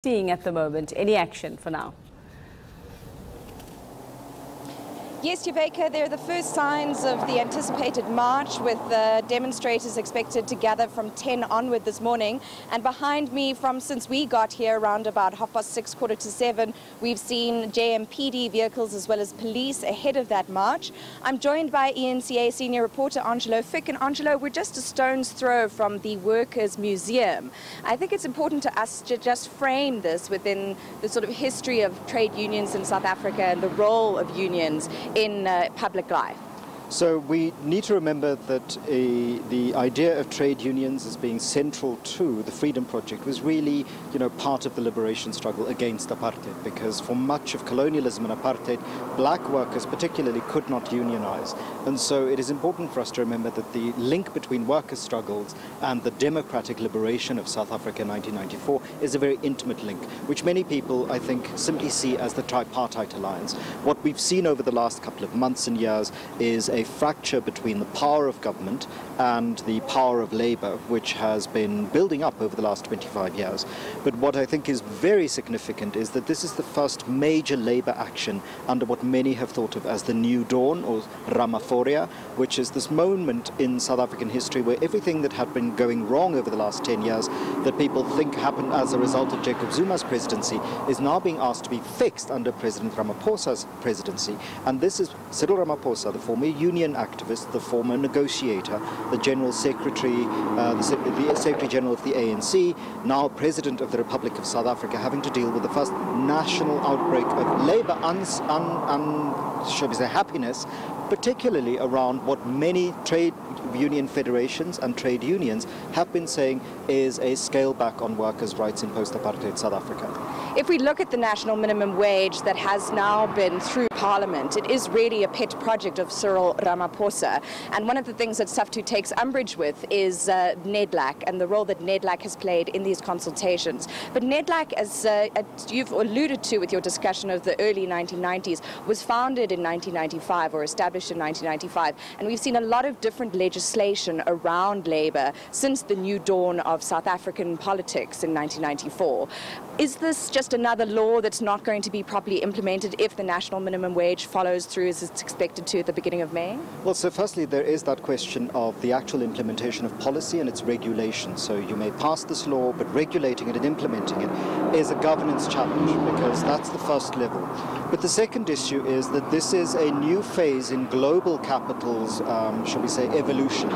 seeing at the moment? Any action for now? Yes, Yuveka, there are the first signs of the anticipated march, with demonstrators expected to gather from 10 onward this morning. And behind me, since we got here around about 6:30, 7:15, we've seen JMPD vehicles as well as police ahead of that march. I'm joined by eNCA senior reporter Angelo Fick. And Angelo, we're just a stone's throw from the Workers' Museum. I think it's important to us to just frame this within the sort of history of trade unions in South Africa and the role of unions in public life. So we need to remember that the idea of trade unions as being central to the Freedom Project was really, part of the liberation struggle against apartheid, because for much of colonialism and apartheid, black workers particularly could not unionize. And so it is important for us to remember that the link between workers' struggles and the democratic liberation of South Africa in 1994 is a very intimate link, which many people, I think, simply see as the tripartite alliance. What we've seen over the last couple of months and years is a fracture between the power of government and the power of labor, which has been building up over the last 25 years. But what I think is very significant is that this is the first major labor action under what many have thought of as the New Dawn, or Ramaphoria, which is this moment in South African history where everything that had been going wrong over the last 10 years that people think happened as a result of Jacob Zuma's presidency is now being asked to be fixed under President Ramaphosa's presidency. And this is Cyril Ramaphosa, the former union activist, the former negotiator, the General Secretary, the Secretary General of the ANC, now President of the Republic of South Africa, having to deal with the first national outbreak of labor shall we say, happiness, particularly around what many trade union federations and trade unions have been saying is a scale back on workers' rights in post-apartheid South Africa. If we look at the national minimum wage that has now been through Parliament, it is really a pet project of Cyril Ramaphosa. And one of the things that SAFTU takes umbrage with is NEDLAC and the role that NEDLAC has played in these consultations. But NEDLAC, as you've alluded to with your discussion of the early 1990s, was founded in 1995 or established in 1995. And we've seen a lot of different legislation around labour since the new dawn of South African politics in 1994. Is this just another law that's not going to be properly implemented if the national minimum wage follows through as it's expected to at the beginning of May? Well, so firstly, there is that question of the actual implementation of policy and its regulation. So you may pass this law, but regulating it and implementing it is a governance challenge, because that's the first level. But the second issue is that this is a new phase in global capital's, shall we say, evolution.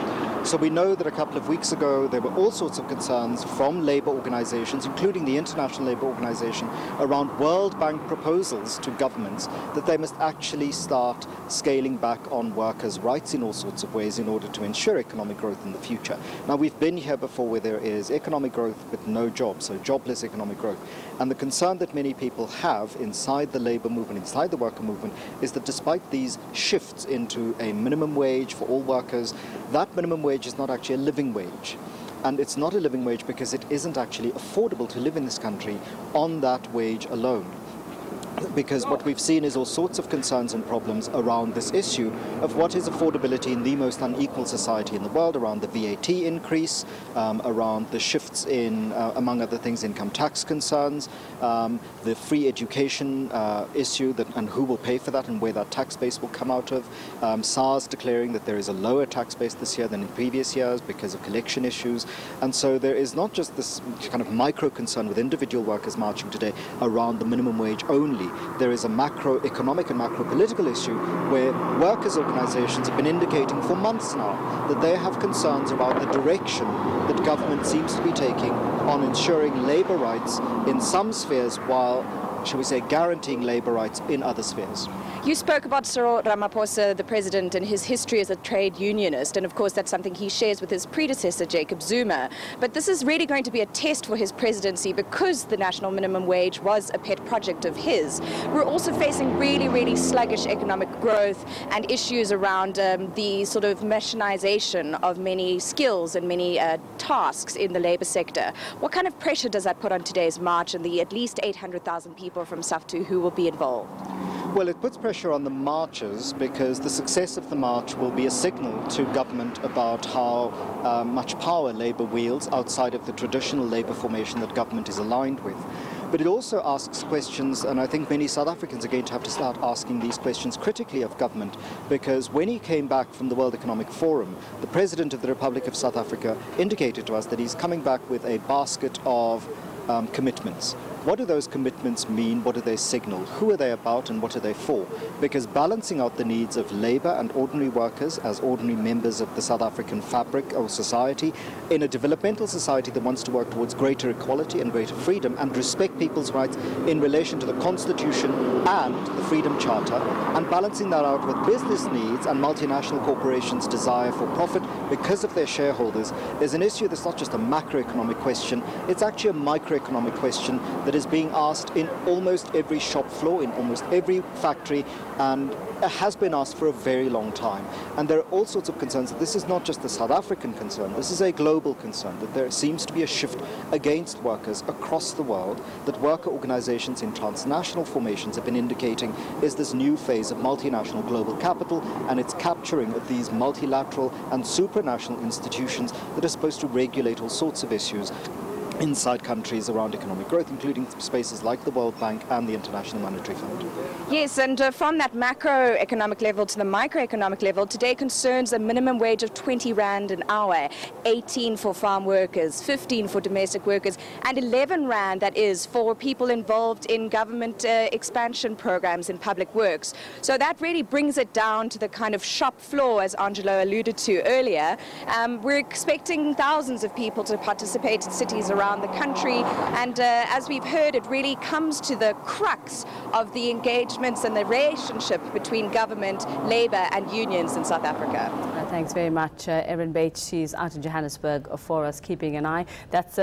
So we know that a couple of weeks ago there were all sorts of concerns from labour organisations, including the International Labour Organization, around World Bank proposals to governments that they must actually start scaling back on workers' rights in all sorts of ways in order to ensure economic growth in the future. Now, we've been here before where there is economic growth with no jobs, so jobless economic growth. And the concern that many people have inside the labour movement, inside the worker movement, is that despite these shifts into a minimum wage for all workers, that minimum wage is not actually a living wage. And it's not a living wage because it isn't actually affordable to live in this country on that wage alone. Because what we've seen is all sorts of concerns and problems around this issue of what is affordability in the most unequal society in the world, around the VAT increase, around the shifts in, among other things, income tax concerns, the free education issue, and who will pay for that and where that tax base will come out of, SARS declaring that there is a lower tax base this year than in previous years because of collection issues. And so there is not just this kind of micro concern with individual workers marching today around the minimum wage only. There is a macroeconomic and macro-political issue where workers' organizations have been indicating for months now that they have concerns about the direction that government seems to be taking on ensuring labor rights in some spheres while, shall we say, guaranteeing labor rights in other spheres. You spoke about Cyril Ramaphosa, the president, and his history as a trade unionist, and of course that's something he shares with his predecessor, Jacob Zuma. But this is really going to be a test for his presidency because the national minimum wage was a pet project of his. We're also facing really, really sluggish economic growth and issues around the sort of machinization of many skills and many tasks in the labour sector. What kind of pressure does that put on today's march and the at least 800,000 people from SAFTU who will be involved? Well, it puts pressure on the marchers because the success of the march will be a signal to government about how much power Labour wields outside of the traditional Labour formation that government is aligned with. But it also asks questions, and I think many South Africans are going to have to start asking these questions critically of government, because when he came back from the World Economic Forum, the President of the Republic of South Africa indicated to us that he's coming back with a basket of commitments. What do those commitments mean? What do they signal? Who are they about and what are they for? Because balancing out the needs of labour and ordinary workers as ordinary members of the South African fabric or society in a developmental society that wants to work towards greater equality and greater freedom and respect people's rights in relation to the Constitution and the Freedom Charter, and balancing that out with business needs and multinational corporations' desire for profit because of their shareholders is an issue that's not just a macroeconomic question, it's actually a microeconomic question that is being asked in almost every shop floor, in almost every factory, and has been asked for a very long time. And there are all sorts of concerns that this is not just a South African concern, this is a global concern, that there seems to be a shift against workers across the world, that worker organizations in transnational formations have been indicating is this new phase of multinational global capital and its capturing of these multilateral and supranational institutions that are supposed to regulate all sorts of issues inside countries around economic growth, including spaces like the World Bank and the International Monetary Fund. Yes, and from that macroeconomic level to the microeconomic level, today concerns a minimum wage of 20 Rand an hour, 18 for farm workers, 15 for domestic workers, and 11 Rand, that is, for people involved in government expansion programs in public works. So that really brings it down to the kind of shop floor, as Angelo alluded to earlier. We're expecting thousands of people to participate in cities around the country, and as we've heard, it really comes to the crux of the engagements and the relationship between government, labour and unions in South Africa. Thanks very much, Erin Bates. She's out in Johannesburg for us, keeping an eye. That's